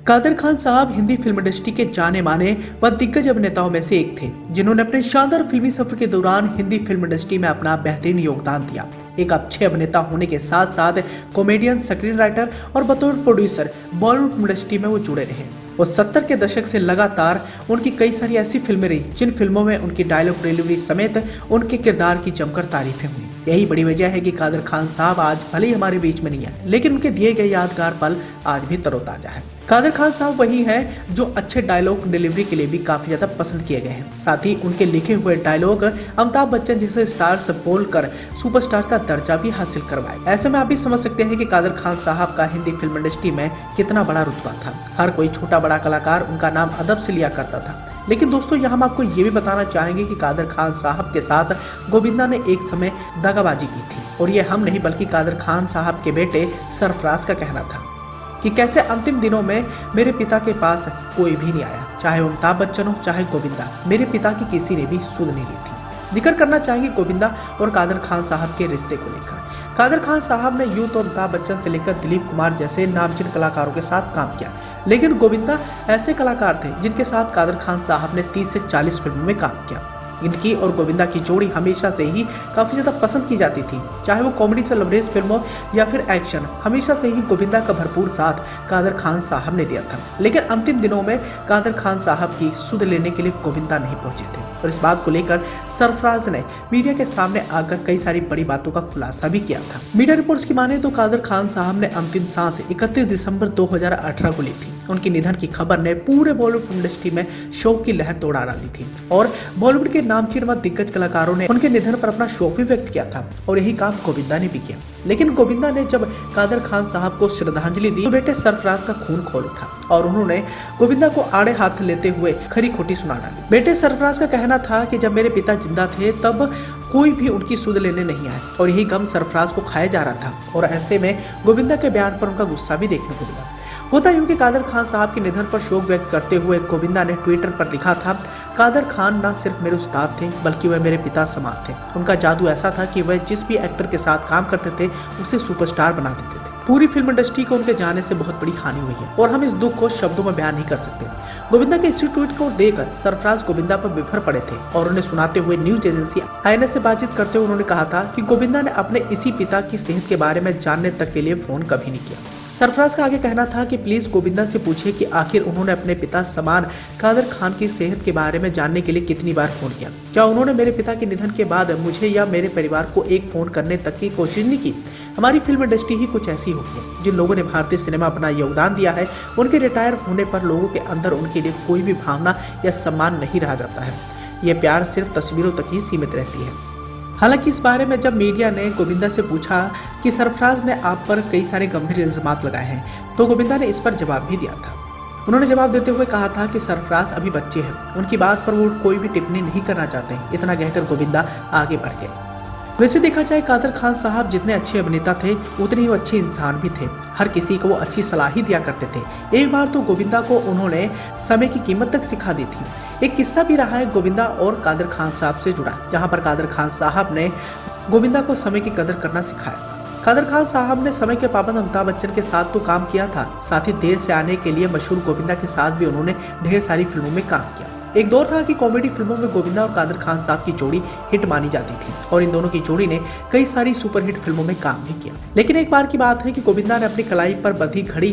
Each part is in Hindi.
कादर खान साहब हिंदी फिल्म इंडस्ट्री के जाने माने व दिग्गज अभिनेताओं में से एक थे, जिन्होंने अपने शानदार फिल्मी सफर के दौरान हिंदी फिल्म इंडस्ट्री में अपना बेहतरीन योगदान दिया। एक अच्छे अभिनेता होने के साथ साथ कॉमेडियन, स्क्रीन राइटर और बतौर प्रोड्यूसर बॉलीवुड फिल्म इंडस्ट्री में वो जुड़े रहे। वो 70 के दशक से लगातार उनकी कई सारी ऐसी फिल्में रही जिन फिल्मों में उनकी डायलॉग डिलीवरी समेत उनके किरदार की जमकर तारीफें हुई। यही बड़ी वजह है कि कादर खान साहब आज भले ही हमारे बीच में नहीं है, लेकिन उनके दिए गए यादगार पल आज भी तरोताजा है। कादर खान साहब वही हैं जो अच्छे डायलॉग डिलीवरी के लिए भी काफी ज्यादा पसंद किए गए हैं। साथ ही उनके लिखे हुए डायलॉग अमिताभ बच्चन जैसे स्टार से बोलकर सुपरस्टार का दर्जा भी हासिल करवाए। ऐसे में आप भी समझ सकते हैं कि कादर खान साहब का हिंदी फिल्म इंडस्ट्री में कितना बड़ा रुतबा था। हर कोई छोटा बड़ा कलाकार उनका नाम अदब से लिया करता था। लेकिन दोस्तों, यहाँ हम आपको ये भी बताना चाहेंगे कि कादर खान साहब के साथ गोविंदा ने एक समय दगाबाजी की थी, और ये हम नहीं बल्कि कादर खान साहब के बेटे सरफराज का कहना था कि कैसे अंतिम दिनों में मेरे पिता के पास कोई भी नहीं आया, चाहे वो अमिताभ बच्चन हो चाहे गोविंदा, मेरे पिता की किसी ने भी सुध नहीं ली थी। जिक्र करना चाहेंगे गोविंदा और कादर खान साहब के रिश्ते को लेकर। कादर खान साहब ने यूं तो अमिताभ बच्चन से लेकर दिलीप कुमार जैसे नामचीन कलाकारों के साथ काम किया, लेकिन गोविंदा ऐसे कलाकार थे जिनके साथ कादर खान साहब ने 30 से 40 फिल्मों में काम किया। इनकी और गोविंदा की जोड़ी हमेशा से ही काफी ज्यादा पसंद की जाती थी, चाहे वो कॉमेडी से लवरेज फिल्मों या फिर एक्शन। हमेशा से ही गोविंदा का भरपूर साथ कादर खान साहब ने दिया था, लेकिन अंतिम दिनों में कादर खान साहब की सुध लेने के लिए गोविंदा नहीं पहुंचे थे, और इस बात को लेकर सरफराज ने मीडिया के सामने आकर कई सारी बड़ी बातों का खुलासा भी किया था। मीडिया रिपोर्ट्स की माने तो कादर खान साहब ने अंतिम सांस 31 दिसंबर 2018 को ली थी। उनके निधन की खबर ने पूरे बॉलीवुड इंडस्ट्री में शोक की लहर दौड़ा डाली थी, और बॉलीवुड के नामचीन व दिग्गज कलाकारों ने उनके निधन पर अपना शोक भी व्यक्त किया था, और यही काम गोविंदा ने भी किया। लेकिन गोविंदा ने जब कादर खान साहब को श्रद्धांजलि दी तो बेटे सरफराज का खून खोल उठा, और उन्होंने गोविंदा को आड़े हाथ लेते हुए खरी खोटी सुना डाली। बेटे सरफराज का कहना था कि जब मेरे पिता जिंदा थे तब कोई भी उनकी सुध लेने नहीं आया, और यही गम सरफराज को खाया जा रहा था, और ऐसे में गोविंदा के बयान पर उनका गुस्सा भी देखने को मिला। होता यूं कि कादर खान साहब के निधन पर शोक व्यक्त करते हुए गोविंदा ने ट्विटर पर लिखा था, कादर खान न सिर्फ मेरे उस्ताद थे बल्कि वह मेरे पिता समान थे। उनका जादू ऐसा था कि वह जिस भी एक्टर के साथ काम करते थे उसे सुपरस्टार बना देते थे। पूरी फिल्म इंडस्ट्री को उनके जाने से बहुत बड़ी हानि हुई है, और हम इस दुख को शब्दों में बयान नहीं कर सकते। गोविंदा के इसी ट्वीट को देखकर सरफराज गोविंदा पर बिफर पड़े थे, और उन्हें सुनाते हुए न्यूज एजेंसी INA से बातचीत करते हुए उन्होंने कहा था कि गोविंदा ने अपने इसी पिता की सेहत के बारे में जानने तक के लिए फोन कभी नहीं किया। सरफराज का आगे कहना था कि प्लीज गोविंदा से पूछिए कि आखिर उन्होंने अपने पिता समान कादर खान की सेहत के बारे में जानने के लिए कितनी बार फोन किया। क्या उन्होंने मेरे पिता के निधन के बाद मुझे या मेरे परिवार को एक फोन करने तक की कोशिश नहीं की? हमारी फिल्म इंडस्ट्री ही कुछ ऐसी होगी है। जिन लोगों ने भारतीय सिनेमा अपना योगदान दिया है, उनके रिटायर होने पर लोगों के अंदर उनके लिए कोई भी भावना या सम्मान नहीं रह जाता है। ये प्यार सिर्फ तस्वीरों तक ही सीमित रहती है। हालांकि इस बारे में जब मीडिया ने गोविंदा से पूछा कि सरफराज ने आप पर कई सारे गंभीर इल्जामात लगाए हैं, तो गोविंदा ने इस पर जवाब भी दिया था। उन्होंने जवाब देते हुए कहा था कि सरफराज अभी बच्चे हैं, उनकी बात पर वो कोई भी टिप्पणी नहीं करना चाहते। इतना कहकर गोविंदा आगे बढ़ गए। वैसे देखा जाए कादर खान साहब जितने अच्छे अभिनेता थे उतने ही वो अच्छे इंसान भी थे। हर किसी को वो अच्छी सलाह ही दिया करते थे। एक बार तो गोविंदा को उन्होंने समय की कीमत तक सिखा दी थी। एक किस्सा भी रहा है गोविंदा और कादर खान साहब से जुड़ा, जहां पर कादर खान साहब ने गोविंदा को समय की कदर करना सिखाया। कादर खान साहब ने समय के पाबंद अमिताभ बच्चन के साथ तो काम किया था, साथ ही देर से आने के लिए मशहूर गोविंदा के साथ भी उन्होंने ढेर सारी फिल्मों में काम किया। एक दौर था कि कॉमेडी फिल्मों में गोविंदा और कादर खान साहब की जोड़ी हिट मानी जाती थी, और इन दोनों की जोड़ी ने कई सारी सुपरहिट फिल्मों में काम भी किया। लेकिन एक बार की बात है कि गोविंदा ने अपनी कलाई पर बंधी घड़ी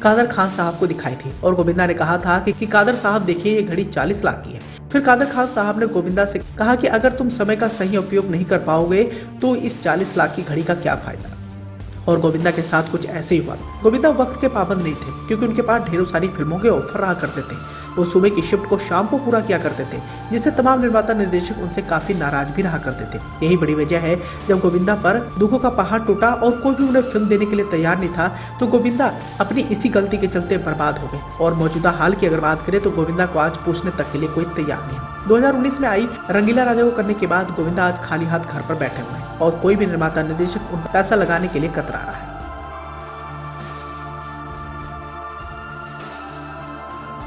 कादर खान साहब को दिखाई थी, और गोविंदा ने कहा था कि कादर साहब देखिए ये घड़ी 40 लाख की है। फिर कादर खान साहब ने गोविंदा से कहा कि अगर तुम समय का सही उपयोग नहीं कर पाओगे तो इस 40 लाख की घड़ी का क्या फायदा। और गोविंदा के साथ कुछ ऐसे ही हुआ। गोविंदा वक्त के पाबंद नहीं थे, क्योंकि उनके पास ढेरों सारी फिल्मों के ऑफर रहा करते थे। वो सुबह की शिफ्ट को शाम को पूरा किया करते थे, जिससे तमाम निर्माता निर्देशक उनसे काफी नाराज भी रहा करते थे। यही बड़ी वजह है जब गोविंदा पर दुखों का पहाड़ टूटा और कोई भी उन्हें फिल्म देने के लिए तैयार नहीं था, तो गोविंदा अपनी इसी गलती के चलते बर्बाद हो गए। और मौजूदा हाल की अगर बात करें तो गोविंदा को आज पूछने तक के लिए कोई तैयार नहीं है। 2019 में आई रंगीला राजा को करने के बाद गोविंदा आज खाली हाथ घर पर बैठे हुए हैं, और कोई भी निर्माता निर्देशक उन पैसा लगाने के लिए कतरा रहा है।